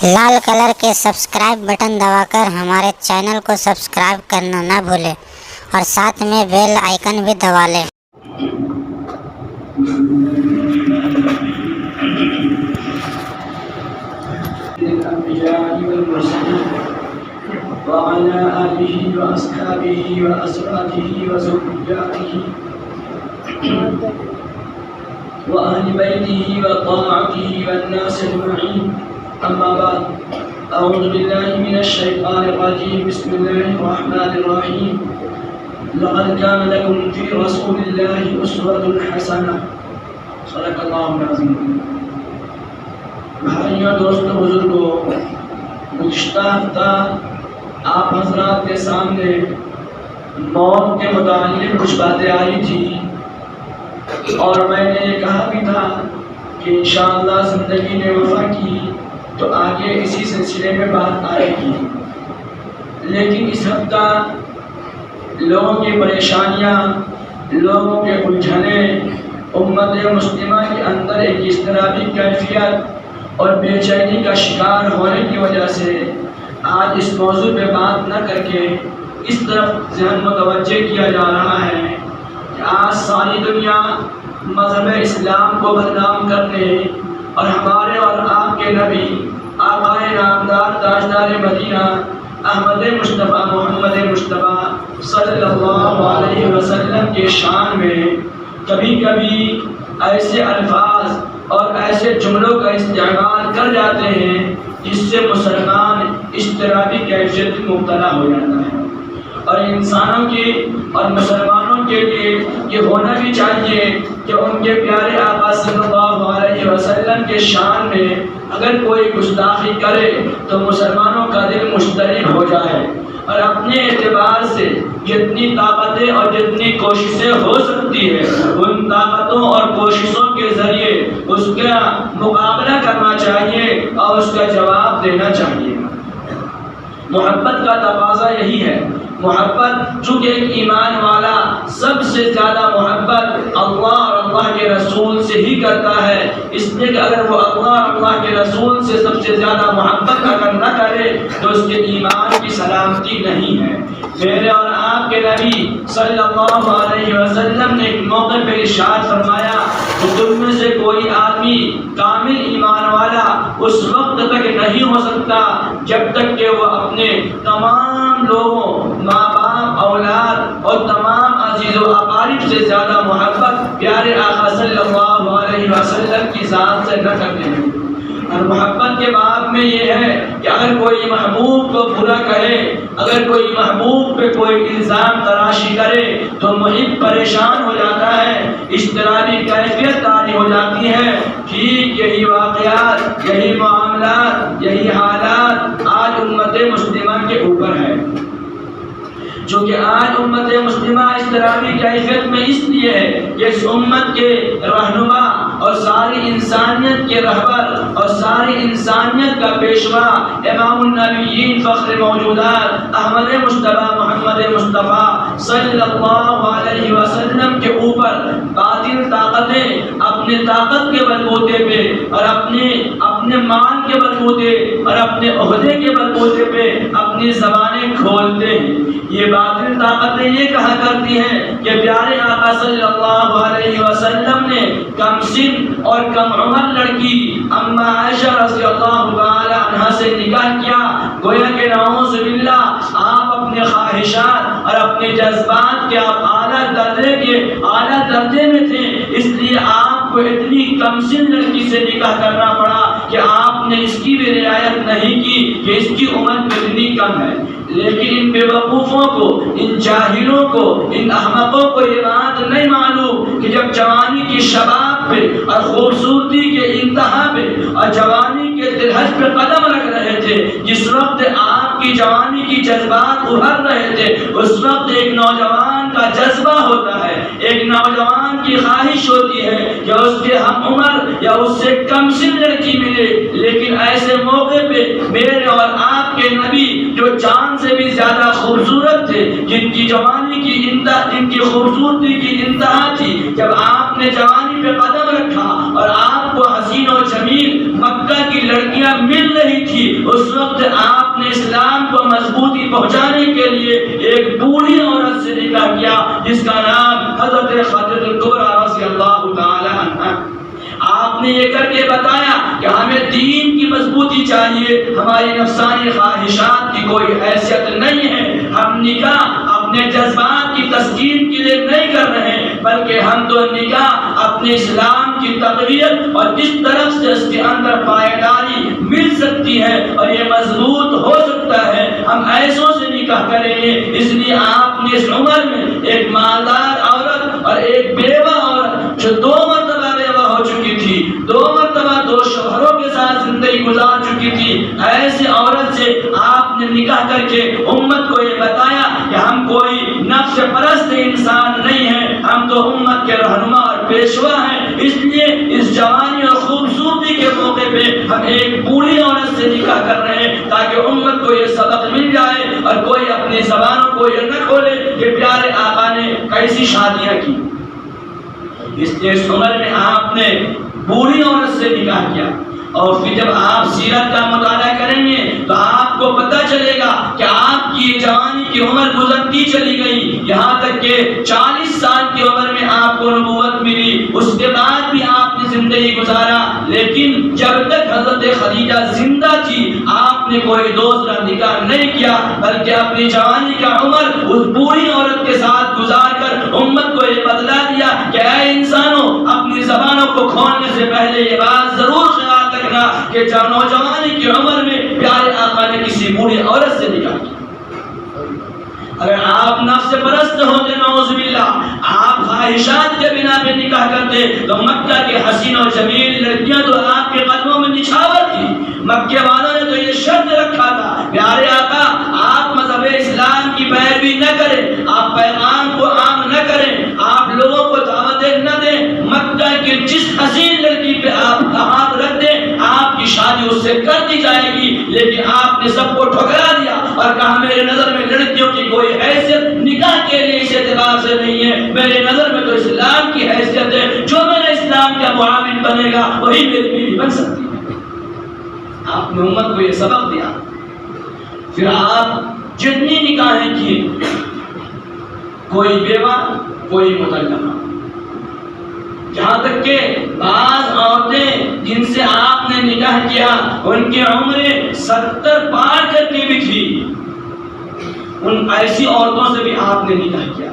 لال colour کے subscribe button دبا کر ہمارے چینل کو سبسکرائب کرنا نہ بھولیں اور ساتھ میں بیل آئیکن بھی دبا لیں۔ وعلى آله وأصحابه وأزواجه وذرياته وأهل بيته وطاعته والناس أجمعين، أما بعد، أعوذ بالله من الشيطان الرجيم، بسم الله الرحمن الرحيم، لقد كان لكم في رسول الله أسوة حسنة، صدق الله العظيم۔ بھائیوں، دوستوں، بزرگوں، گزشتہ ہفتہ آپ حضرات کے سامنے موت کے متعلق کچھ باتیں آئی تھی اور میں نے یہ کہا بھی تھا کہ انشاءاللہ زندگی نے وفا کی تو آگے اسی سلسلے میں بات آئے گی، لیکن اس ہفتہ لوگوں کی پریشانیاں، لوگوں کے الجھنیں، امت مسلمہ کے اندر ایک اضطرابی کیفیت اور بے چینی کا شکار ہونے کی وجہ سے آج اس موضوع پہ بات نہ کر کے اس طرف ذہن متوجہ کیا جا رہا ہے کہ آج ساری دنیا مذہب اسلام کو بدنام کرنے اور ہمارے اور آپ کے نبی آقا نامدار تاجدار مدینہ احمد مصطفیٰ محمد مصطفیٰ صلی اللہ علیہ وسلم کے شان میں کبھی کبھی ایسے الفاظ اور ایسے جملوں کا استعمال کر جاتے ہیں جس سے مسلمان اضطرابی کیفیت میں مبتلا ہو جاتا ہے، اور انسانوں کی اور مسلمانوں کے لیے یہ ہونا بھی چاہیے کہ ان کے پیارے آقا صلی اللہ علیہ وسلم کے شان میں اگر کوئی گستاخی کرے تو مسلمانوں کا دل مشترک ہو جائے اور اپنے اعتبار سے جتنی طاقتیں اور جتنی کوششیں ہو سکتی ہے ان طاقتوں اور کوششوں کے ذریعے اس کا مقابلہ کرنا چاہیے اور اس کا جواب دینا چاہیے۔ محبت کا تقاضا یہی ہے۔ محبت، چونکہ ایک ایمان والا سب سے زیادہ محبت اللہ اور اللہ کے رسول سے ہی کرتا ہے، اس لیے کہ اگر وہ اللہ اور اللہ کے رسول سے سب سے زیادہ محبت اگر نہ کرے تو اس کے ایمان کی سلامتی نہیں ہے۔ میرے اور آپ کے نبی صلی اللہ علیہ وسلم نے ایک موقع پہ ارشاد فرمایا کہ تم میں سے کوئی آدمی کامل ایمان والا اس وقت تک نہیں ہو سکتا جب تک کہ وہ اپنے تمام لوگوں، ماں باپ، اولاد اور تمام عزیز و اقارب سے زیادہ محبت پیارے آقا صلی اللہ علیہ وسلم کی ذات سے نہ کرتے ہیں۔ اور محبت کے باب میں یہ ہے کہ اگر کوئی محبوب کو برا کہے، اگر کوئی محبوب پہ کوئی الزام تراشی کرے تو محب پریشان ہو جاتا ہے، اضطرابی کیفیت طاری ہو جاتی ہے۔ ٹھیک یہی واقعات، یہی معاملات، یہی حالات آج امت مسلمہ کے اوپر ہے، جو کہ آج امت مسلمہ اضطرابی کیفیت میں اس لیے ہے کہ اس امت کے رہنما اور ساری انسانیت کے رہبر اور ساری انسانیت کا پیشوا امام النبیین فخر موجودات احمد مصطفیٰ محمد مصطفیٰ صلی اللہ علیہ وسلم کے اوپر باطل طاقتیں اپنے طاقت کے بلبوتے پہ اور اپنے مان کے بلبوتے اور اپنے عہدے کے بلبوتے پہ اپنی زبانیں کھولتے ہیں۔ یہ باطل طاقتیں یہ کہا کرتی ہیں کہ پیارے آقا صلی اللہ علیہ وسلم نے کم سن اور کم عمر لڑکی اما عائشہ رضی اللہ تعالی عنہا سے نکاح کیا، گویا کہ نعوذ باللہ آپ اپنے خواہشات اور اپنے جذبات کے آپ اعلیٰ درجے میں تھے، اس لیے آپ کو اتنی کم سن لڑکی سے نکاح کرنا پڑا کہ آپ نے اس کی بھی رعایت نہیں کی کہ اس کی عمر کتنی کم ہے۔ لیکن ان بیوقوفوں کو، ان جاہلوں کو، ان احمقوں کو یہ بات نہیں معلوم کہ جب جوانی کی شباب پہ اور خوبصورتی کے انتہا پہ اور جوانی کے درہج پہ قدم رکھ رہے تھے، جس وقت آپ کی جوانی کی جذبات ابھر رہے تھے، اس وقت ایک نوجوان کا جذبہ ہوتا ہے، ایک نوجوان کی خواہش ہوتی ہے کہ اس کے ہم عمر یا اس سے کم سن لڑکی ملے، لیکن ایسے موقع پہ میرے اور آپ کے نبی جو چاند سے بھی زیادہ خوبصورت تھے، جن کی جوانی کی ان کی خوبصورتی کی انتہا تھی، جب آپ نے جوانی پہ قدم رکھا اور آپ کو حسین و جمیل مکہ کی لڑکیاں مل رہی تھی، اس وقت آپ نے اسلام کو مضبوطی پہنچانے کے لیے ایک بوڑھی عورت سے نکاح کیا جس کا نام حضرت خدیجہ الکبریٰ رضی اللہ تعالی عنہا۔ آپ نے یہ کر کے بتایا کہ ہمیں دین کی مضبوطی چاہیے، ہماری نفسانی خواہشات کی کوئی حیثیت نہیں ہے، ہم نکاح اپنے جذبات کی تسکین کے لیے نہیں کر رہے ہیں، بلکہ ہم تو نکاح اپنے اسلام کی تقویت اور جس طرف سے اس کے اندر پائیداری مل سکتی ہے اور یہ مضبوط ہو سکتا ہے ہم ایسوں سے نکاح کریں گے۔ اس لیے آپ نے اس عمر میں ایک مالدار عورت اور ایک بیوہ عورت جو 2 مرتبہ بیوہ ہو چکی تھی، 2 مرتبہ 2 شوہروں کے ساتھ زندگی گزار چکی تھی، ایسی عورت سے آپ نے نکاح کر کے امت کو یہ بتایا کہ ہم کوئی نفس پرست انسان نہیں ہیں، ہم تو امت کے رہنما اور پیشوا ہیں۔ اس لیے اس جوانی اور خوبصورتی کے موقع پہ ہم ایک بوڑھی عورت سے نکاح کر رہے ہیں تاکہ امت کو یہ سبق مل جائے اور کوئی اپنی زبانوں کو یہ نہ کھولے کہ پیارے آقا نے کیسی شادیاں کی۔ اس لیے اس عمر میں آپ نے بوڑھی عورت سے نکاح کیا، اور پھر جب آپ سیرت کا مطالعہ کریں گے تو آپ کو پتہ چلے گا کہ آپ کی جوانی کی عمر گزرتی چلی گئی، یہاں تک کہ 40 سال کی عمر میں آپ کو نبوت ملی، اس کے بعد بھی آپ نے زندگی گزارا، لیکن جب تک حضرت خدیجہ زندہ تھی آپ نے کوئی دوسرا نکاح نہیں کیا، بلکہ اپنی جوانی کا عمر اس بوڑھی عورت کے ساتھ گزار کر امت کو یہ بتلا دیا کہ اے انسانوں، اپنی زبانوں کو کھولنے سے پہلے یہ بات ضرور خیال رکھنا کہ نوجوانی کی عمر میں پیارے آقا نے کسی بوڑھی عورت سے نکاح کیا۔ اگر آپ نفس پرست ہوتے نعوذ باللہ، آپ خواہشات کے بنا پہ نکاح کرتے تو مکہ کے حسین و جمیل لڑکیاں تو آپ کے قدموں میں نچھاور تھی۔ مکہ والوں نے تو یہ شرط رکھا تھا پیارے آقا آپ مذہب اسلام کی پیروی نہ کریں، آپ پیغام کو عام نہ کریں، آپ لوگوں کو دعوتیں نہ دیں، مکہ کی جس حسین لڑکی پہ آپ ہاتھ رکھ دیں آپ کی شادی اس سے کر دی جائے گی۔ لیکن آپ نے سب کو ٹھکرا دیا اور کہا میرے نظر میں لڑکیوں کی کوئی حیثیت نکاح کے لیے اس اعتبار سے نہیں ہے، میرے نظر میں تو اسلام کی حیثیت ہے، جو میرے اسلام کا معاون بنے گا وہی میری بیوی بن سکتی ہے۔ آپ نے امت کو یہ سبق دیا۔ پھر آپ جتنی نکاحیں کی، کوئی بیوہ کوئی مطلقہ، جہاں تک کہ بعض عورتیں جن سے آپ نے نکاح کیا ان کی عمریں 70 پار کر کے بھی تھی، ان ایسی عورتوں سے بھی آپ نے نکاح کیا،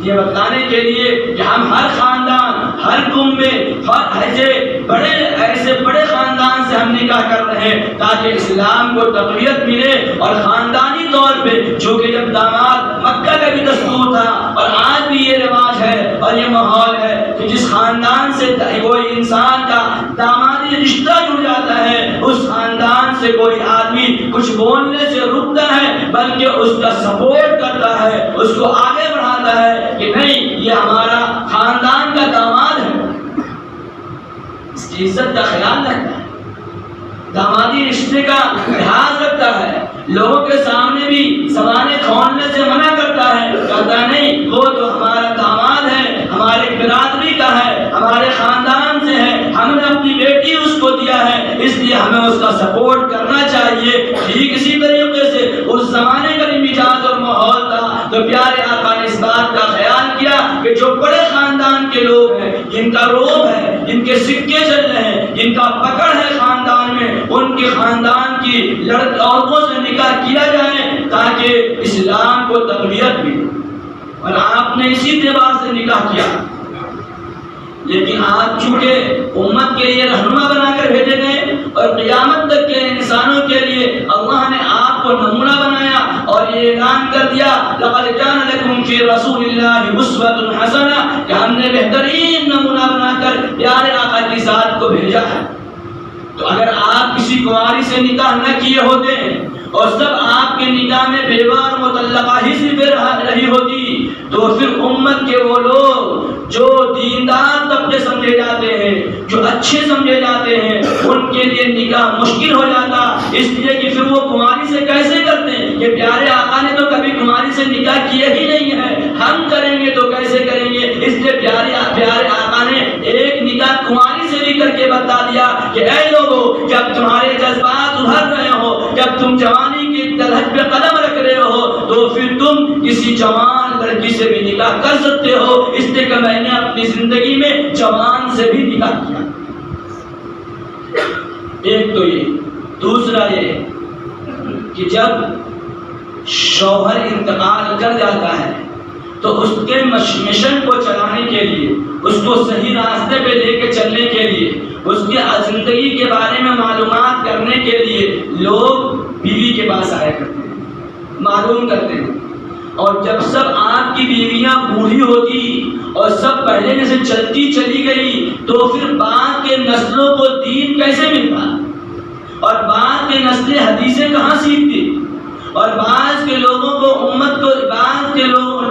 یہ بتانے کے لیے کہ ہم ہر خاندان، ہر کنبے، ہر ایسے بڑے خاندان سے ہم نکاح کر رہے ہیں تاکہ اسلام کو تقویت ملے، اور خاندانی طور پہ چونکہ جب داماد مکہ کا بھی دستور تھا اور آج بھی یہ رواج ہے اور یہ ماحول ہے کہ جس خاندان سے کوئی انسان کا دامادی رشتہ جڑ جاتا ہے اس خاندان سے کوئی آدمی کچھ بولنے سے رکتا ہے بلکہ اس کا سپورٹ کرتا ہے، اس کو آگے بڑھاتا ہے کہ نہیں یہ ہمارا خاندان کا داماد ہے، اس کی عزت کا خیال رکھتا ہے، دامادی رشتے کا لحاظ رکھتا ہے، لوگوں کے سامنے بھی زبانیں کھولنے سے منع کرتا ہے، کہتا نہیں وہ تو ہمارا داماد ہے، ہمارے برادری کا ہے، ہمارے خاندان سے ہے، ہم نے اپنی بیٹی اس کو دیا ہے، اس لیے ہمیں اس کا سپورٹ کرنا چاہیے۔ ٹھیک اسی طریقے سے اس زمانے کا بھی مزاج اور ماحول تھا، تو پیارے آقا نے اس بات کا خیال کیا کہ جو بڑے خاندان کے لوگ ہیں، جن کا روب ہے، جن کے سکے چل رہے ہیں، جن کا پکڑ ہے خاندان میں، ان کے خاندان کی عورتوں سے نکاح کیا جائے تاکہ اسلام کو تقویت ملے، اور آپ نے اسی اعتبار سے نکاح کیا۔ لیکن آج چونکہ امت کے لیے رہنما بنا کر بھیجے گئے اور قیامت تک کے انسانوں کے لیے اللہ نے آپ کو نمونہ بنایا اور یہ اعلان کر دیا لقد کان لکم فی رسول اللہ اسوۃ حسنہ، کہ ہم نے بہترین نمونہ بنا کر پیارے آقا کی ذات کو بھیجا ہے۔ تو اگر آپ کسی کنواری سے نکاح نہ کیے ہوتے اور سب آپ کے نکاح میں بیوہ اور مطلقہ ہی صرف رہی ہوتی تو پھر امت کے وہ لوگ جو دیندار طبقے سمجھے جاتے ہیں، جو اچھے سمجھے جاتے ہیں، ان کے لیے نکاح مشکل ہو جاتا، اس لیے کہ پھر وہ کنواری سے کیسے کرتے ہیں؟ کہ پیارے آقا نے تو کبھی کنواری سے نکاح کیا ہی نہیں ہے، ہم کریں گے تو کیسے کریں گے؟ اس لیے پیارے آقا نے ایک نکاح کنواری سے بھی کر کے بتا دیا کہ اے لوگوں، جب تمہارے جذبات ابھر رہے ہو، جب تم جوانی کی تلہٹ پہ قدم رکھ رہے ہو، تو پھر تم کسی جوان لڑکی سے بھی نکاح کر سکتے ہو، اس لیے کہ میں نے اپنی زندگی میں جوان سے بھی نکاح کیا۔ ایک تو یہ، دوسرا یہ کہ جب شوہر انتقال کر جاتا ہے تو اس کے مشن کو چلانے کے لیے، اس کو صحیح راستے پہ لے کے چلنے کے لیے، اس کی زندگی کے بارے میں معلومات کرنے کے لیے لوگ بیوی کے پاس آیا کرتے ہیں، معلوم کرتے ہیں۔ اور جب سب آپ کی بیویاں بوڑھی ہوتی اور سب پہلے میں سے چلتی چلی گئی تو پھر بعد کے نسلوں کو دین کیسے ملتا، اور بعد کے نسلیں حدیثیں کہاں سیکھتی، اور بعض کے لوگوں کو امت کو،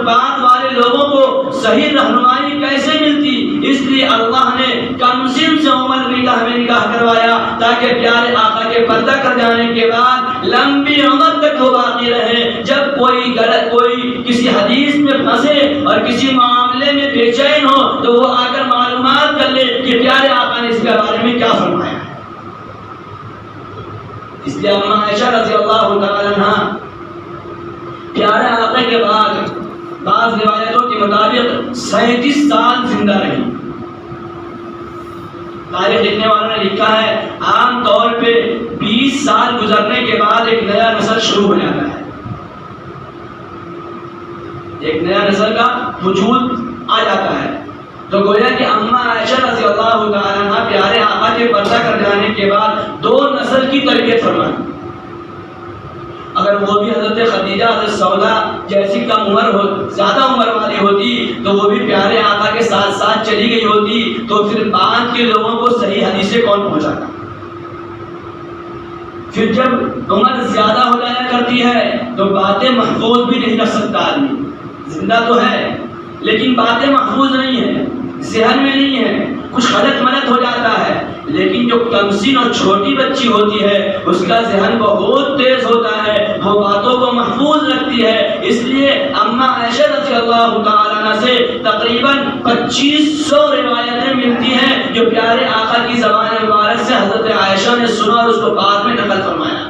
بعد والے لوگوں کو صحیح رہنمائی کیسے ملتی۔ اس لیے اللہ نے کم سن سے عمر میں نکاح کروایا تاکہ پیارے آقا کے پردہ کر جانے کے بعد لمبی عمر تک وہ باقی رہے۔ جب کوئی کسی حدیث میں پھنسے اور کسی معاملے میں بے چین ہو تو وہ آ کر معلومات کر لے کہ پیارے آقا نے اس کے بارے میں کیا فرمایا ہے۔ اس لیے اماں عائشہ رضی اللہ تعالی عنہ پیارے آقا کے بعد بعض روایتوں کے مطابق 37 سال زندہ رہی۔ تاریخ لکھنے والوں نے لکھا ہے عام طور پہ 20 سال گزرنے کے بعد ایک نیا نسل شروع ہو جاتا ہے، ایک نیا نسل کا وجود آ جاتا ہے۔ تو گویا کہ اماں عائشہ رضی اللہ تعالی عنہ پیارے آقا کے پردہ کر جانے کے بعد 2 نسل کی تربیت فرمائی۔ اگر وہ بھی حضرت خدیجہ، حضرت سودا جیسی کم عمر ہو، زیادہ عمر والی ہوتی تو وہ بھی پیارے آقا کے ساتھ ساتھ چلی گئی ہوتی، تو پھر بعد کے لوگوں کو صحیح حدیثیں کون پہنچاتا۔ پھر جب عمر زیادہ ہو جایا کرتی ہے تو باتیں محفوظ بھی نہیں رکھ سکتا آدمی، زندہ تو ہے لیکن باتیں محفوظ نہیں ہیں، ذہن میں نہیں ہے، کچھ غلط ملت ہو جاتا ہے۔ لیکن جو کمسن اور چھوٹی بچی ہوتی ہے اس کا ذہن بہت تیز ہوتا ہے، وہ باتوں کو محفوظ رکھتی ہے۔ اس لیے اماں عائشہ رضی اللہ تعالیٰ عنہ سے تقریباً 2500 روایتیں ملتی ہیں جو پیارے آقا کی زبان مبارک سے حضرت عائشہ نے سنا اور اس کو بعد میں نقل فرمایا۔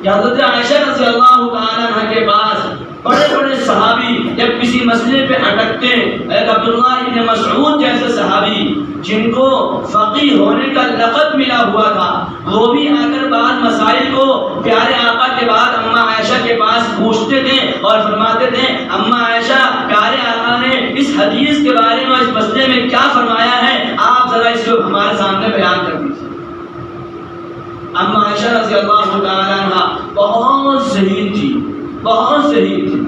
حضرت عائشہ رضی اللہ تعالیٰ عنہ کے پاس بڑے بڑے صحابی جب کسی مسئلے پہ اٹکتے، ایک عبداللہ ابن مسعود جیسے صحابی جن کو فقیہ ہونے کا لقب ملا ہوا تھا، وہ بھی آ کر بعض مسائل کو پیارے آقا کے بعد اماں عائشہ کے پاس پوچھتے تھے اور فرماتے تھے اماں عائشہ پیارے آقا نے اس حدیث کے بارے میں، اس مسئلے میں کیا فرمایا ہے، آپ ذرا اس کو ہمارے سامنے بیان کر دیجیے۔ اماں عائشہ رضی اللہ تعالیٰ عنہ بہت ذہین تھی، بہت ذہین تھی۔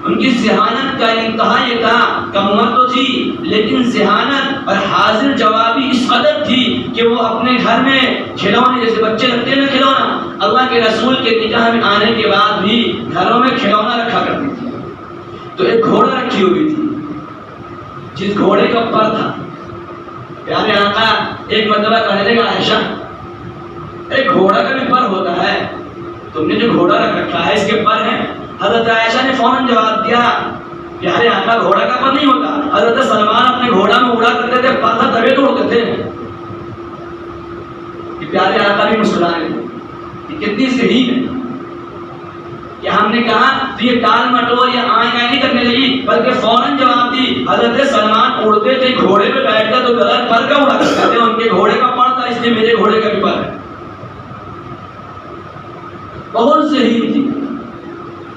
ان کی ذہانت کا انتہا یہ تھا، کم عمر تو تھی لیکن ذہانت اور حاضر جوابی اس قدر تھی کہ وہ اپنے گھر میں کھلونے، جیسے بچے رکھتے ہیں نا کھلونا، اللہ کے رسول کے نکاح میں آنے کے بعد بھی گھروں میں کھلونا رکھا کرتی تھی۔ تو ایک گھوڑا رکھی ہوئی تھی جس گھوڑے کا پر تھا، پیارے آقا ایک مرتبہ کہنے لگا عائشہ ایک گھوڑا کا بھی پر ہوتا ہے، تم نے جو گھوڑا رکھ رکھا ہے اس کے پر ہیں؟ حضرت عائشہ نے فوراً جواب دیا پیارے آقا گھوڑا کا پر نہیں ہوتا، حضرت سلمان اپنے گھوڑا میں اڑا کرتے تھے، پر تھا تبھی تو اڑتے تھے۔ پیارے آقا بھی مسکرانے لگے، یہ کتنی ذہین ہے کہ ہم نے کہا تو یہ ٹال مٹول یا آئیں نہیں کرنے لگی بلکہ فوراً جواب دی حضرت سلمان اڑتے تھے گھوڑے پہ بیٹھ کر تو غلط پر کا اڑا کرتے تھے، ان کے گھوڑے کا پر تھا اس لیے میرے گھوڑے کا بھی پر ہے۔ بہت ذہین تھی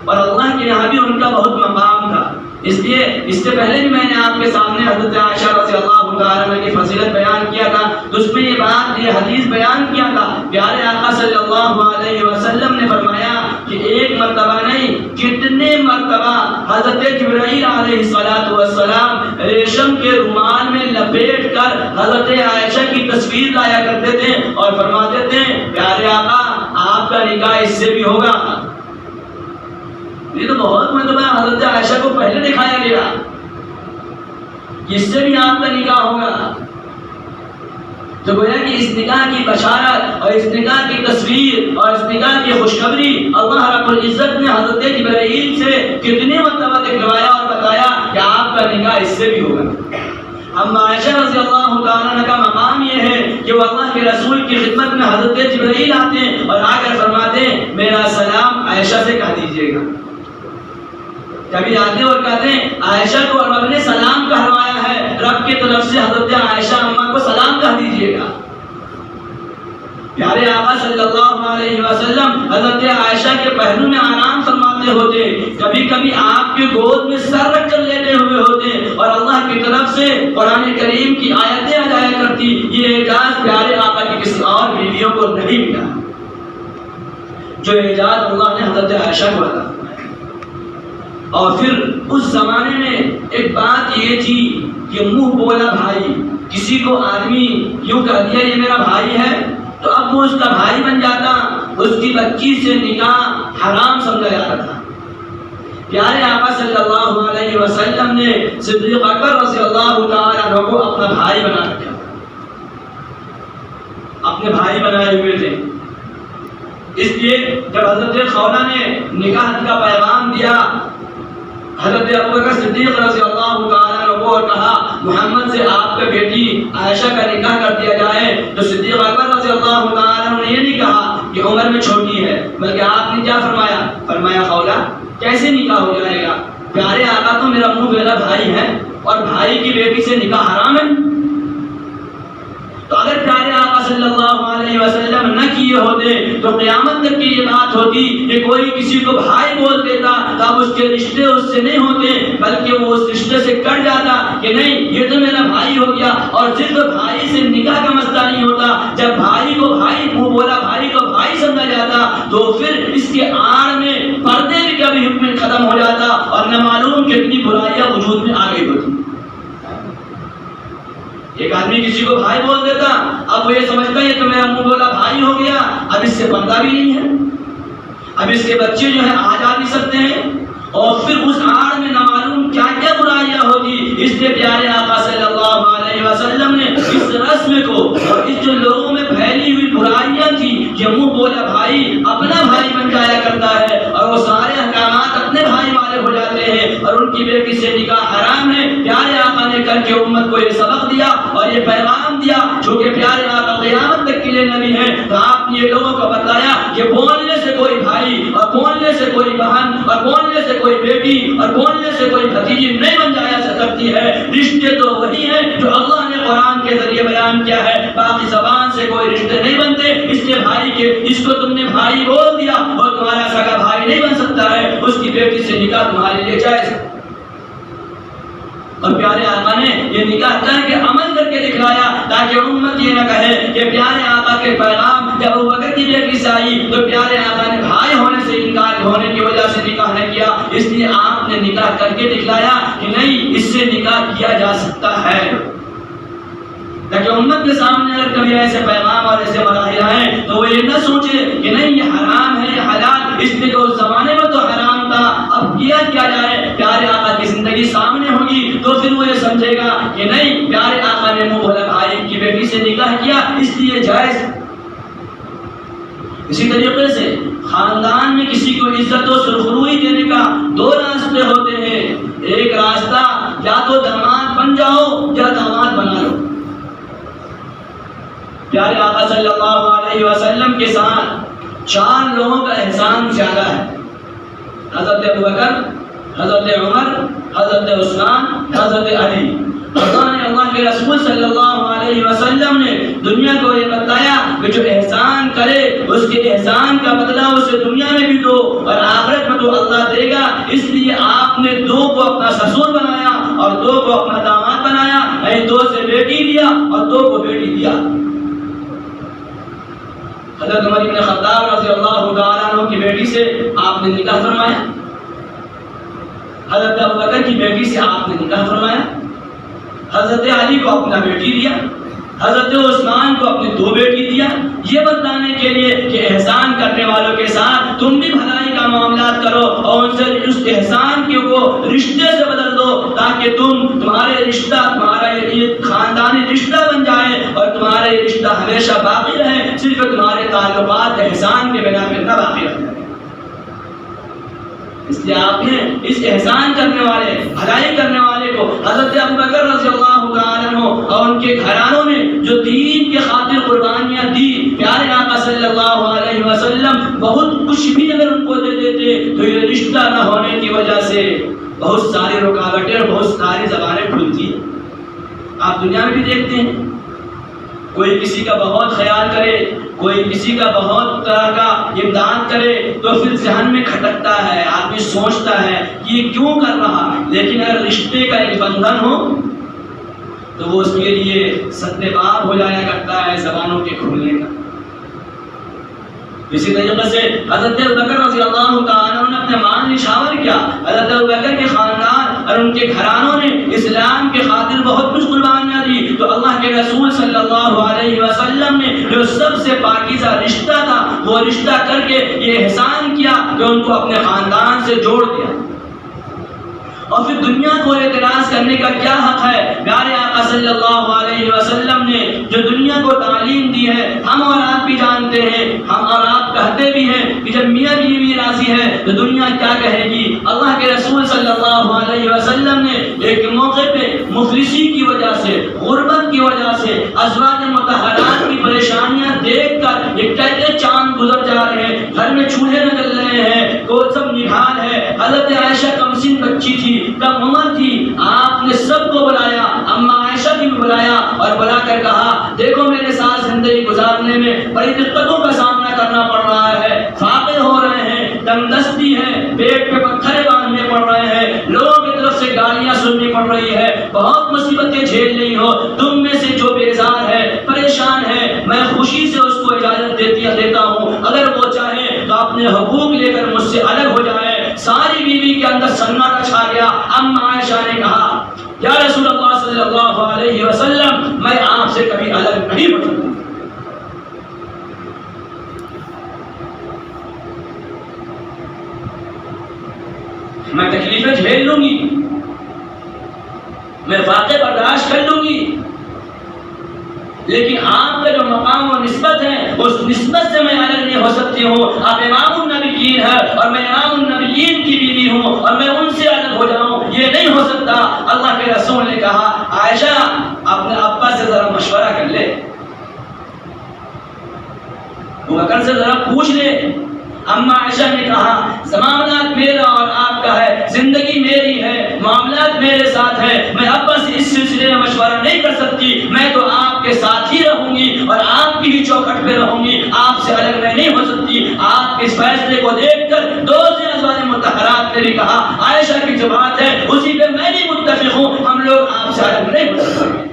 اور اللہ کے یہاں بھی ان کا بہت مقام تھا۔ اس لیے اس سے پہلے بھی میں نے آپ کے سامنے حضرت عائشہ رضی اللہ تعالیٰ عنہ کی فضیلت بیان کیا تھا، تو اس میں یہ حدیث بیان کیا تھا، پیارے آقا صلی اللہ علیہ وسلم نے فرمایا کہ ایک مرتبہ نہیں کتنے مرتبہ حضرت جبرائیل علیہ السلام ریشم کے رومال میں لپیٹ کر حضرت عائشہ کی تصویر لایا کرتے تھے اور فرماتے تھے پیارے آقا آپ کا نکاح اس سے بھی ہوگا۔ یہ تو بہت مرتبہ حضرت عائشہ کو پہلے دکھایا گیا، اس سے بھی آپ کا نکاح ہوگا۔ تو گویا کہ اس نکاح کی بشارت اور اس نکاح کی تصویر اور اس نکاح کی خوشخبری اللہ رب العزت نے حضرت جبرائیل سے کتنے مرتبہ دکھوایا اور بتایا کہ آپ کا نکاح اس سے بھی ہوگا۔ اما عائشہ رضی اللہ تعالیٰ عنہ کا مقام یہ ہے کہ وہ اللہ کے رسول کی خدمت میں حضرت جبرائیل آتے ہیں اور آ کر فرماتے ہیں میرا سلام عائشہ سے کہہ دیجیے گا. کبھی آتے اور کہتے ہیں عائشہ کو رب نے سلام کہلوایا ہے, رب کی طرف سے حضرت عائشہ اماں کو سلام کہہ دیجیے گا. پیارے آقا صلی اللہ علیہ وسلم حضرت عائشہ کے پہلو میں آرام فرماتے ہوتے, کبھی کبھی آپ کے گود میں سر رکھ کر لیٹے ہوئے ہوتے اور اللہ کی طرف سے قرآن کریم کی آیتیں آ جایا کرتی. یہ اعجاز پیارے آقا کی کسی اور بیویوں کو نہیں ملا جو اعجاز اللہ نے حضرت عائشہ کو عطا. اور پھر اس زمانے میں ایک بات یہ تھی کہ منہ بولا بھائی, کسی کو آدمی یوں کہہ دیا یہ میرا بھائی ہے تو اب وہ اس کا بھائی بن جاتا, اس کی بچی سے نکاح حرام سمجھا جاتا تھا. پیارے آقا صلی اللہ علیہ وسلم نے صدیق اکبر رضی اللہ تعالیٰ عنہ کو اپنا بھائی بنا رکھا, اپنے بھائی بنائے ہوئے تھے. اس لیے جب حضرت خولہ نے نکاح کا پیغام دیا حضرت ابوبکر صدیق رضی اللہ تعالیٰ عنہ کو اور کہا محمد سے آپ کا بیٹی عائشہ کا نکاح کر دیا جائے, تو صدیق اکبر رضی اللہ تعالیٰ عنہ نے یہ نہیں کہا کہ عمر میں چھوٹی ہے, بلکہ آپ نے کیا فرمایا, فرمایا خولہ کیسے نکاح ہو جائے گا, پیارے آقا تو میرا منہ میرا بھائی ہے اور بھائی کی بیٹی سے نکاح حرام ہے. تو اگر پیارے آقا صلی اللہ علیہ وسلم نہ کیے ہوتے تو قیامت تک کی یہ بات ہوتی کہ کوئی کسی کو بھائی بول دیتا تب اس کے رشتے اس سے نہیں ہوتے, بلکہ وہ اس رشتے سے کٹ جاتا کہ نہیں یہ تو میرا بھائی ہو گیا. اور صرف بھائی سے نکاح کا مسئلہ نہیں ہوتا, جب بھائی کو بھائی منہ بولا بھائی کو بھائی سمجھا جاتا تو پھر اس کے آڑ میں پردے بھی کبھی حکم ختم ہو جاتا اور نہ معلوم کتنی برائیاں وجود میں آ گئی ہوتی. ایک آدمی کسی کو بھائی بول دیتا, اب وہ یہ سمجھتا ہے کہ میرا منہ بولا بھائی ہو گیا, اب اس سے پردہ بھی نہیں ہے, اب اس کے بچے جو ہیں آ جا بھی سکتے ہیں, اور پھر اس آڑ میں نامعلوم کیا کیا برائیاں ہوگی. اس لیے پیارے آقا صلی اللہ علیہ وسلم نے اس رسم کو اور اس جو لوگوں میں پھیلی ہوئی برائیاں تھی کہ منہ بولا بھائی اپنا بھائی بن جایا کرتا ہے اور وہ سارے احکامات اپنے بھائی والے ہو جاتے ہیں اور ان کی بیٹی سے نکاح حرام ہے, پیارے آقا نے کر کے امت کو یہ سبق دیا اور یہ پیغام دیا. چونکہ پیارے آقا قیامت تک کے لیے نبی ہیں تو آپ نے یہ لوگوں کو بتایا کہ بولنے سے کوئی بھائی اور بولنے سے کوئی بہن اور بولنے سے کوئی بیٹی اور بولنے سے کوئی بھتیجی نہیں بن جایا سکتی ہے. رشتے تو وہی ہیں جو اللہ نے قرآن کے ذریعے بیان کیا ہے, باقی زبان سے کوئی رشتے نہیں بنتے. اس کے بھائی کے جس کو تم نے بھائی بول دیا وہ تمہارا سگا بھائی نہیں بن سکتا ہے, اس کی بیٹی سے نکاح تمہارے لیے جائز ہے. اور پیارے آقا نے یہ نکاح کر کے عمل کر کے دکھلایا تاکہ امت یہ نہ کہے کہ پیارے آقا کے پیغام جب ابو بکر کی بیٹی سے آئی تو پیارے آقا نے بھائی ہونے سے انکار ہونے کی وجہ سے نکاح نہ کیا. اس لیے آپ نے نکاح کر کے دکھلایا کہ نہیں اس سے نکاح کیا جا سکتا ہے, تاکہ امت کے سامنے اگر کبھی ایسے پیغام اور ایسے مراحل آئیں تو وہ یہ نہ سوچے کہ نہیں یہ حرام ہے یہ حلال, اس لیے کہ اس زمانے میں تو حرام تھا اب کیا جائے. پیارے آقا کی زندگی سامنے ہوگی تو پھر وہ یہ سمجھے گا کہ نہیں پیارے آقا نے منہ بولا بھائی کی بیٹی سے نکاح کیا اس لیے جائز. اسی طریقے سے خاندان میں کسی کو عزت و سرخروئی دینے کا دو راستے ہوتے ہیں. ایک راستہ یا تو داماد بن جاؤ یا داماد بنا لو. پیارے آقا صلی اللہ علیہ وسلم کے ساتھ 4 لوگوں کا احسان زیادہ ہے, حضرت ابوبکر, حضرت عمر, حضرت عثمان, حضرت علی. اللہ نے اللہ کے رسول صلی اللہ علیہ وسلم نے دنیا کو یہ بتایا کہ جو احسان کرے اس کے احسان کا بدلہ اسے دنیا میں بھی دو اور آخرت میں تو اللہ دے گا. اس لیے آپ نے 2 کو اپنا سسور بنایا اور 2 کو اپنا داماد بنایا, یعنی 2 سے بیٹی دیا اور 2 کو بیٹی دیا. حضرت عمر بن خطاب رضی اللہ تعالیٰ عنہ کی بیٹی سے آپ نے نکاح فرمایا, حضرت ابوبکر کی بیٹی سے آپ نے نکاح فرمایا, حضرت علی کو اپنا بیٹی دیا, حضرت عثمان کو اپنی 2 بیٹی دیا. یہ بتانے کے لیے کہ احسان کرنے والوں کے ساتھ تم بھی بھلائی کا معاملات کرو اور ان سے اس احسان کو رشتے سے بدل دو تاکہ تمہارے رشتہ تمہارا یہ خاندانی رشتہ بن جائے اور تمہارا یہ رشتہ ہمیشہ باقی رہے, صرف تمہارے تعلقات احسان کے بنا پہ نہ باقی رہ جائے. اس لیے آپ نے اس احسان کرنے والے، بھلائی کرنے والے کو حضرت ابوبکر رضی اللہ تعالیٰ عنہ اور ان کے گھرانوں نے جو دین کے خاطر قربانیاں دی، پیارے آقا صلی اللہ علیہ وسلم بہت کچھ بھی اگر ان کو دے دیتے تو یہ رشتہ نہ ہونے کی وجہ سے بہت ساری رکاوٹیں اور بہت ساری زبانیں کھلتی ہیں۔ آپ دنیا میں بھی دیکھتے ہیں، کوئی کسی کا بہت خیال کرے، کوئی کسی کا بہت طرح کا امداد کرے تو پھر ذہن میں کھٹکتا ہے، آدمی سوچتا ہے کہ یہ کیوں کر رہا، لیکن اگر رشتے کا ایک بندھن ہو تو وہ اس کے لیے سد باب ہو جایا کرتا ہے زبانوں کے کھلنے کا۔ اسی طریقے سے حضرت ابوبکر رضی اللہ تعالیٰ عنہ نے اپنے مال نشاور کیا۔ حضرت ابوبکر کے خاندان اور ان کے گھرانوں نے اسلام کے خاطر بہت کچھ قربانیاں دی، تو اللہ کے رسول صلی اللہ علیہ وسلم نے جو سب سے پاکیزہ رشتہ تھا وہ رشتہ کر کے یہ احسان کیا کہ ان کو اپنے خاندان سے جوڑ دیا۔ اور پھر دنیا کو اعتراض کرنے کا کیا حق ہے؟ پیارے آقا صلی اللہ علیہ وسلم نے جو دنیا کو تعلیم دی ہے، ہم اور آپ بھی جانتے ہیں، ہم اور آپ کہتے بھی ہیں کہ جب میاں بیوی راضی ہے تو دنیا کیا کہے گی۔ اللہ کے رسول صلی اللہ علیہ وسلم نے ایک موقع پہ مفلسی کی وجہ سے، غربت کی وجہ سے، ازواج مطہرات کی پریشانیاں دیکھ کر یہ کہتے چاند گزر جا رہے ہیں، گھر میں چولہے نکل رہے ہیں، کوئی سب نڈھال ہے، حضرت عائشہ کم سن بچی تھی، کم عمر تھی، آپ نے سب کو بلایا، اما عائشہ بھی بلایا اور بلا کر کہا دیکھو میرے ساتھ زندگی گزارنے میں بڑی دقتوں کا سامنا کرنا پڑ رہا ہے، فاقے ہو رہے ہیں، تنگ دستی ہے، پیٹ پہ پتھر باندھنے پڑ رہے ہیں، لوگوں کی طرف سے گالیاں سننی پڑ رہی ہے، بہت مصیبتیں جھیل رہی ہو، تم میں سے جو بیزار ہے، پریشان ہے، میں خوشی سے اس کو اجازت دیتا ہوں، اگر وہ چاہے تو اپنے حقوق لے کر مجھ سے الگ ہو جائے۔ ساری بیوی کے اندر سناٹا چھا گیا۔ اما عائشہ نے کہا یا رسول اللہ صلی اللہ علیہ وسلم میں آپ سے کبھی الگ نہیں ہو سکتی، میں تکلیفیں جھیل لوں گی، میں واقع برداشت کر لوں گی، لیکن آپ کا جو مقام و نسبت ہے اس نسبت سے میں الگ نہیں ہو سکتی ہوں۔ آپ امام النبیین ہے اور میں امام النبیین کی بیوی ہوں اور میں ان سے الگ ہو جاؤں، یہ نہیں ہو سکتا۔ اللہ کے رسول نے کہا عائشہ اپنے ابا سے ذرا مشورہ کر لے، ابوبکر سے ذرا پوچھ لے۔ اما عائشہ نے کہا معاملات میرا اور آپ کا ہے، زندگی میری ہے، معاملات میرے ساتھ ہے، میں ابا سے اس سلسلے میں مشورہ نہیں کر سکتی، میں تو آپ کے ساتھ ہی رہوں گی اور آپ کی ہی چوکھٹ پہ رہوں گی، آپ سے الگ میں نہیں ہو سکتی۔ آپ کے اس فیصلے کو دیکھ کر دوسرے ازواج مطہرات نے بھی کہا عائشہ کی جو بات ہے اسی پہ میں بھی متفق ہوں، ہم لوگ آپ سے الگ نہیں ہو سکتے۔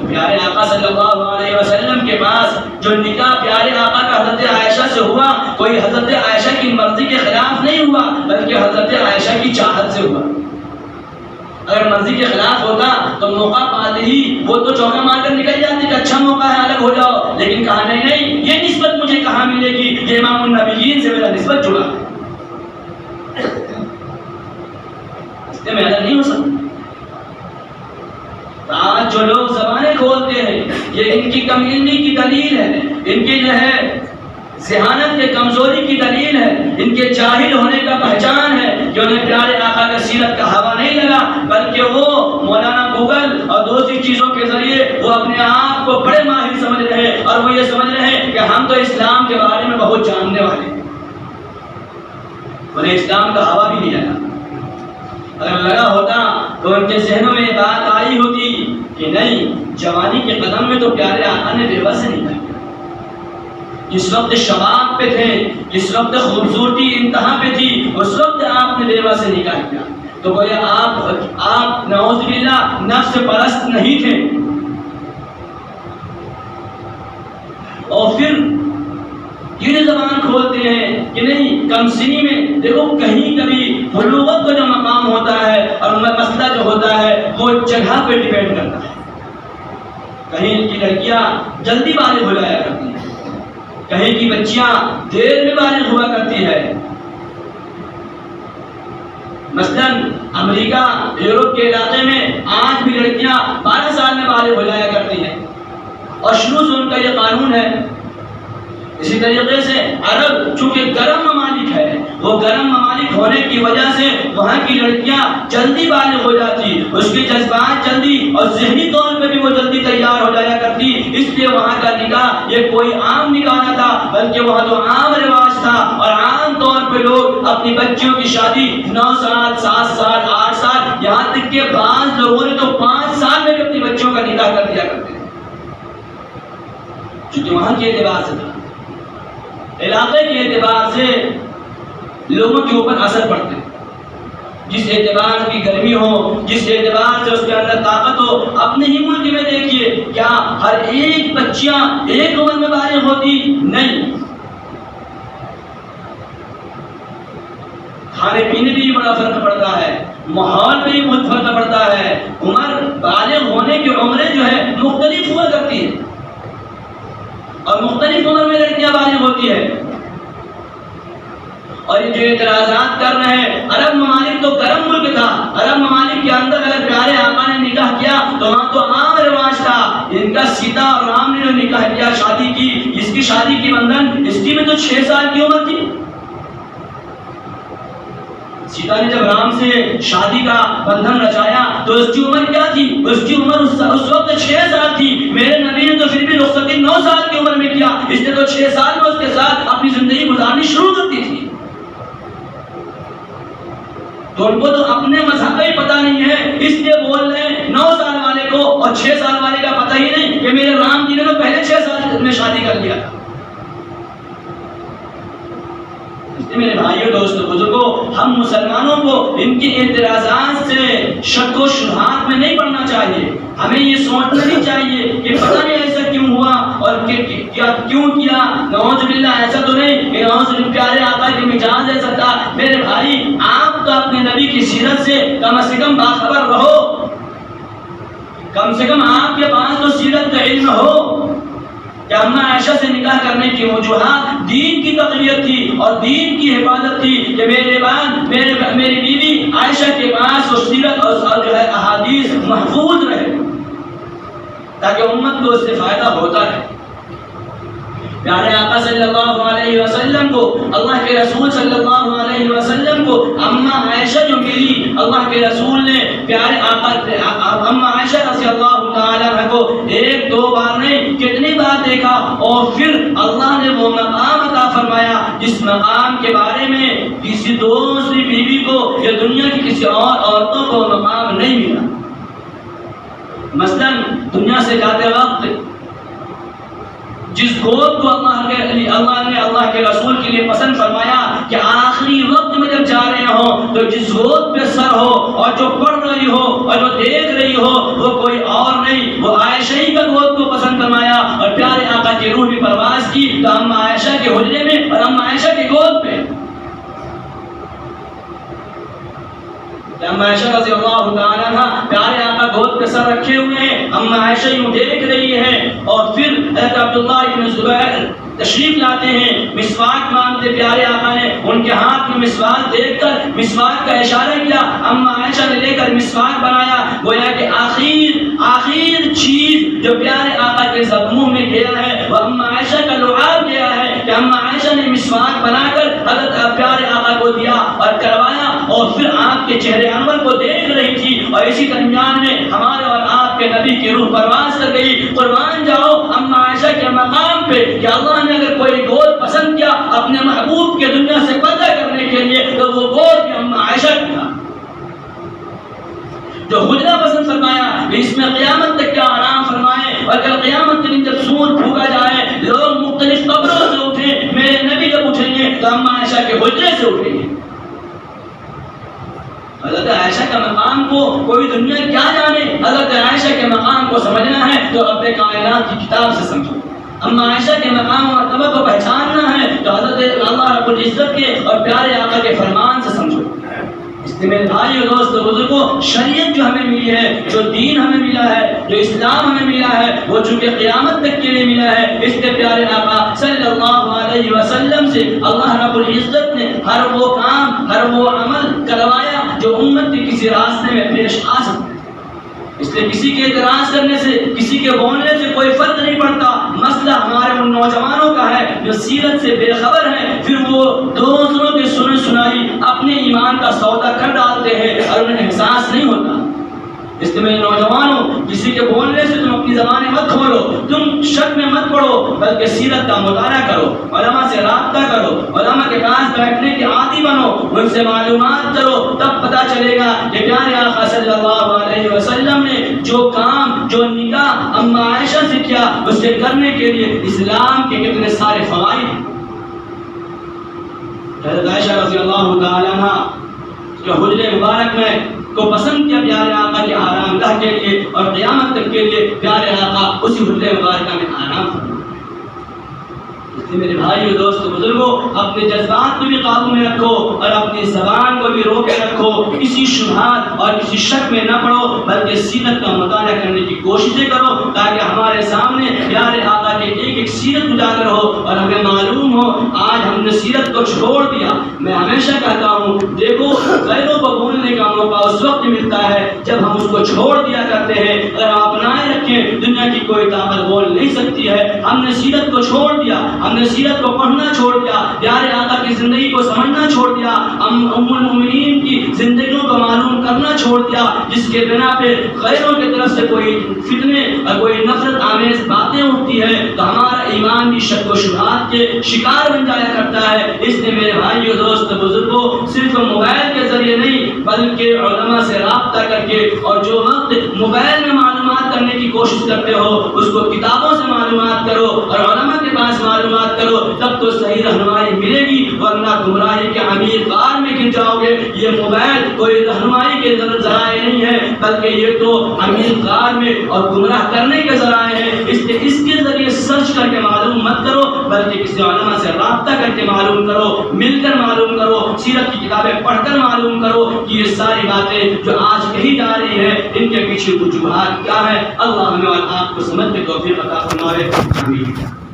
پیارے آقا صلی اللہ علیہ وسلم کے پاس جو نکاح پیارے آقا کا حضرت عائشہ سے ہوا، کوئی حضرت عائشہ کی مرضی کے خلاف نہیں ہوا بلکہ حضرت عائشہ کی چاہت سے ہوا۔ اگر مرضی کے خلاف ہوتا تو موقع پاتے ہی وہ تو چوکا مار کر نکل جاتی کہ اچھا موقع ہے الگ ہو جاؤ، لیکن کہا نہیں، یہ نسبت مجھے کہاں ملے گی، یہ امام النبیین سے میرا نسبت جڑا ہے، اس سے میں الگ نہیں ہو سکتا۔ آج جو لوگ زبانیں کھولتے ہیں یہ ان کی کم علمی کی دلیل ہے، ان کی جو ہے ذہانت کے کمزوری کی دلیل ہے، ان کے جاہل ہونے کا پہچان ہے کہ انہیں پیارے آقا کا سیرت کا ہوا نہیں لگا، بلکہ وہ مولانا گوگل اور دوسری چیزوں کے ذریعے وہ اپنے آپ کو بڑے ماہر سمجھ رہے ہیں اور وہ یہ سمجھ رہے ہیں کہ ہم تو اسلام کے بارے میں بہت جاننے والے ہیں، انہیں اسلام کا ہوا بھی نہیں لگا۔ اگر لگا ہوتا تو ان کے ذہنوں میں یہ بات آئی ہوتی کہ نہیں، جوانی کے قدم میں تو پیارے آقا نے بیوہ سے نکاح کیا، جس وقت شباب پہ تھے، جس وقت خوبصورتی انتہا پہ تھی، اس وقت آپ نے بیوہ سے نکاح کیا، تو گویا آپ نعوذ باللہ نفس پرست نہیں تھے۔ اور پھر یہ زبان کھولتے ہیں کہ نہیں، کم سنی میں دیکھو کہیں کبھی بلوغت کا جو مقام ہوتا ہے اور مسئلہ جو ہوتا ہے وہ جگہ پہ ڈیپینڈ کرتا ہے، کہیں کی لڑکیاں جلدی بالغ ہو جایا کرتی ہیں، کہیں کی بچیاں دیر میں بالغ ہوا کرتی ہے۔ مثلاً امریکہ یورپ کے علاقے میں آج بھی لڑکیاں 12 سال میں بالغ ہو جایا کرتی ہیں اور شروع سے ان کا یہ قانون ہے۔ اسی طریقے سے عرب چونکہ گرم ممالک ہے، وہ گرم ممالک ہونے کی وجہ سے وہاں کی لڑکیاں جلدی بالغ ہو جاتی، اس کے جذبات جلدی اور ذہنی طور پہ بھی وہ جلدی تیار ہو جایا کرتی، اس لیے وہاں کا نکاح یہ کوئی عام نکاح نہ تھا، بلکہ وہاں تو عام رواج تھا، اور عام طور پہ لوگ اپنی بچیوں کی شادی 9 سال 7 سال 8 سال یہاں تک کہ بعض لوگوں نے تو 5 سال میں بھی اپنی بچیوں کا نکاح کر دیا کرتے تھے، چونکہ وہاں کے اعتبار سے تھا، علاقے کے اعتبار سے لوگوں کے اوپر اثر پڑتے، جس اعتبار کی گرمی ہو، جس اعتبار سے اس کے اندر طاقت ہو۔ اپنے ہی ملک میں دیکھیے کیا ہر ایک بچیاں ایک عمر میں بالغ ہوتی؟ نہیں، کھانے پینے بھی بڑا فرق پڑتا ہے، ماحول پہ بھی بہت فرق پڑتا ہے، عمر بالغ ہونے کی عمریں جو ہے مختلف ہوا کرتی ہے، اور مختلف عمر میں لڑکیاں بالغ ہوتی ہے۔ اور یہ جو اعتراضات کر رہے ہیں، عرب ممالک تو گرم ملک تھا، عرب ممالک کے اندر اگر پیارے آقا نے نکاح کیا تو وہاں تو عام رواج تھا، ان کا سیتا اور رام نے جو نکاح کیا، شادی کی، اس کی شادی کی بندھن، اس کی میں تو 6 سال کی عمر تھی۔ سیتا نے جب رام سے شادی کا بندھن رچایا تو اس کی عمر کیا تھی؟ اس کی عمر اس وقت 6 سال تھی۔ میرے نبی نے تو پھر بھی رخصتی 9 سال کی عمر میں کیا، اس نے تو 6 سال میں اس کے ساتھ اپنی زندگی گزارنی شروع کرتی تھی۔ تو ان کو تو اپنے مذہب کا ہی پتہ نہیں ہے، اس لیے بول رہے ہیں 9 سال والے کو اور 6 سال والے کا پتہ ہی نہیں کہ میرے رام جی نے تو پہلے 6 سال میں شادی کر لیا تھا۔ میرے بھائیوں دوستوں بزرگوں، ہم مسلمانوں کو ان کے اعتراضات سے شک و شبہات میں نہیں پڑنا چاہیے، ہمیں یہ سوچنا نہیں چاہیے کہ پتہ نہیں ایسا کیوں ہوا اور کیوں کیا، نعوذ باللہ ایسا تو نہیں کہ نعوذ باللہ پیارے آقا کے مزاج ایسا تھا۔ میرے بھائی آپ تو اپنے نبی کی سیرت سے کم باخبر رہو، کم سے کم آپ کے پاس تو سیرت کا علم ہو کہ اماں عائشہ سے نکاح کرنے کی وجوہات دین کی تقویت تھی اور دین کی حفاظت تھی کہ میری بیوی عائشہ کے پاس وہ سیرت اور جو ہے احادیث محفوظ رہے تاکہ امت کو اس سے فائدہ ہوتا رہے۔ پیارے آقا صلی اللہ علیہ وسلم کو، اللہ کے رسول صلی اللہ علیہ وسلم کو اماں عائشہ جو ملی، اللہ کے رسول نے پیارے آقا اماں عائشہ رضی اللہ تعالیٰ عنہ کو 1-2 بار نہیں کتنی بار دیکھا، اور پھر اللہ نے وہ مقام عطا فرمایا جس مقام کے بارے میں کسی دوسری بیوی کو یا دنیا کی کسی اور عورتوں کو مقام نہیں ملا۔ مثلاً دنیا سے جاتے وقت جس گود کو اللہ نے اللہ کے رسول کے لیے پسند فرمایا کہ آخری وقت میں جب جا رہے ہوں تو جس گود پہ سر ہو اور جو پڑھ رہی ہو اور جو دیکھ رہی ہو وہ کوئی اور نہیں، وہ عائشہ ہی کا گود کو پسند فرمایا، اور پیارے آقا کی روح بھی پرواز کی تو اماں عائشہ کے حجرے میں اور اماں عائشہ کے گود پہ۔ اماں عائشہ رضی اللہ تعالیٰ عنہ پیارے آقا گود پہ سر رکھے ہوئے ہیں، اماں عائشہ یوں دیکھ رہی ہے، اور پھر حضرت عبداللہ بن زبیر تشریف لاتے ہیں، مسواک مانگتے پیارے آقا نے ان کے ہاتھ میں مسواک دیکھ کر مسواک کا اشارہ کیا، اماں عائشہ نے لے کر مسواک بنایا، گویا کہ آخر چیز جو پیارے آقا کے منہ میں گیا ہے وہ اماں عائشہ کا لعاب گیا ہے کہ اماں عائشہ نے مسواک بنا کر حضرت پیارے آقا کو دیا اور کروایا، اور پھر آپ کے چہرے انور کو دیکھ رہی تھی، اور اسی درمیان میں ہمارے اور آپ کے نبی کی روح پرواز کر گئی۔ قربان جاؤ اماں عائشہ کے مقام پہ کہ اللہ نے اگر کوئی گود پسند کیا اپنے محبوب کے دنیا سے پردہ کرنے کے لیے تو وہ گود بھی اماں عائشہ کی تھا۔ جو حجرہ پسند فرمایا کہ اس میں قیامت تک کیا آرام فرمائے، اور کل قیامت کے دن جب سور پھونکا جائے لوگ مختلف قبروں سے اٹھیں، میرے نبی جب اٹھیں گے تو اماں عائشہ کے حجرے سے اٹھیں گے۔ حضرت عائشہ کا مقام کو کوئی دنیا کیا جانے، حضرت عائشہ کے مقام کو سمجھنا ہے تو رب کائنات کی کتاب سے سمجھو۔ اما عائشہ کے مقام اور مرتبہ کو پہچاننا ہے تو حضرت اللہ رب العزت کے اور پیارے آقا کے فرمان سے سمجھو۔ اس لیے میرے بھائی اور دوست بزرگوں، شریعت جو ہمیں ملی ہے، جو دین ہمیں ملا ہے، جو اسلام ہمیں ملا ہے، وہ چونکہ قیامت تک کے لیے ملا ہے، اس کے پیارے آقا صلی اللہ علیہ وسلم سے اللہ رب العزت نے ہر وہ کام، ہر وہ عمل کروایا جو امت کے کسی راستے میں پیش آ سکتا ہے۔ اس لیے کسی کے اعتراض کرنے سے، کسی کے بولنے سے کوئی فرق نہیں پڑتا۔ مسئلہ ہمارے ان نوجوانوں کا ہے جو سیرت سے بے خبر ہیں پھر وہ دوسروں کے سنی سنائی اپنے ایمان کا سودا کر ڈالتے ہیں اور انہیں احساس نہیں ہوتا۔ اس لیے میرے نوجوانوں، کسی کے بولنے سے تم اپنی زبانیں مت کھولو، تم شک میں مت پڑو، بلکہ سیرت کا مطالعہ کرو، علماء سے رابطہ کرو، علماء کے پاس بیٹھنے کے عادی بنو، ان سے معلومات کرو، تب پتہ چلے گا کہ پیارے آقا صلی اللہ علیہ وسلم نے جو کام، جو نکاح اما عائشہ سے کیا، اسے کرنے کے لیے اسلام کے کتنے سارے فوائد ہیں۔ حضرت عائشہ رضی اللہ تعالی عنہ جو حجرے مبارک میں کو پسند کیا پیارے آقا کے آرام گاہ کے لیے اور قیامت تک کے لیے پیارے آقا اسی حجرے مبارکہ میں آرام فرمائے۔ اس لیے میرے بھائیو، دوستو، بزرگوں، اپنے جذبات کو بھی قابو میں رکھو اور اپنی زبان کو بھی روکے رکھو، کسی شبہات اور کسی شک میں نہ پڑو، بلکہ سیرت کا مطالعہ کرنے کی کوششیں کرو تاکہ ہمارے سامنے پیارے آقا کے ایک ایک سیرت اجاگر ہو اور ہمیں معلوم ہو آج ہم نے سیرت کو چھوڑ دیا۔ میں ہمیشہ کہتا ہوں، دیکھو، غیروں کو بولنے کا موقع اس وقت ملتا ہے جب ہم اس کو چھوڑ دیا کرتے ہیں۔ اگر ہم اپنائے رکھیں، دنیا کی کوئی طاقت بول نہیں سکتی ہے۔ ہم نے سیرت کو چھوڑ دیا، ہم نے سیرت کو پڑھنا چھوڑ دیا، پیارے آقا کی زندگی کو سمجھنا چھوڑ دیا، ہم ام المؤمنین کی زندگیوں کو معلوم کرنا چھوڑ دیا، جس کے بنا پہ غیروں کی طرف سے کوئی فتنے اور کوئی نفرت آمیز باتیں اٹھتی ہے تو ہمارا ایمان بھی شک و شبہات کے شکار بن جایا کرتا ہے۔ اس لیے میرے بھائیو، دوست، بزرگوں، صرف موبائل کے ذریعے نہیں بلکہ علماء سے رابطہ کر کے، اور جو وقت موبائل میں معلومات کرنے کی کوشش کرتے ہو اس کو کتابوں سے معلومات کرو اور علماء کے پاس معلومات کرو، تب تو صحیح رہنمائی ملے گی، ورنہ گمراہی کے عمیق غار میں گر جاؤ گے۔ یہ موبائل کوئی رہنمائی کے ذرائع نہیں ہے، بلکہ یہ تو عمیق غار میں اور گمراہ کرنے کے ذرائع ہیں۔ اس لیے اس کے ذریعے سرچ کر کے معلوم مت کرو، بلکہ کسی علماء سے رابطہ کر کے معلوم کرو، مل کر معلوم کرو، سیرت کی کتابیں پڑھ کر معلوم کرو کہ یہ ساری باتیں جو آج کہی جا رہی ہیں ان کے پیچھے وجوہات کیا ہے۔ اللہ ہمیں اور آپ کو سمجھ کے توفیق عطا فرمائے۔ آمین۔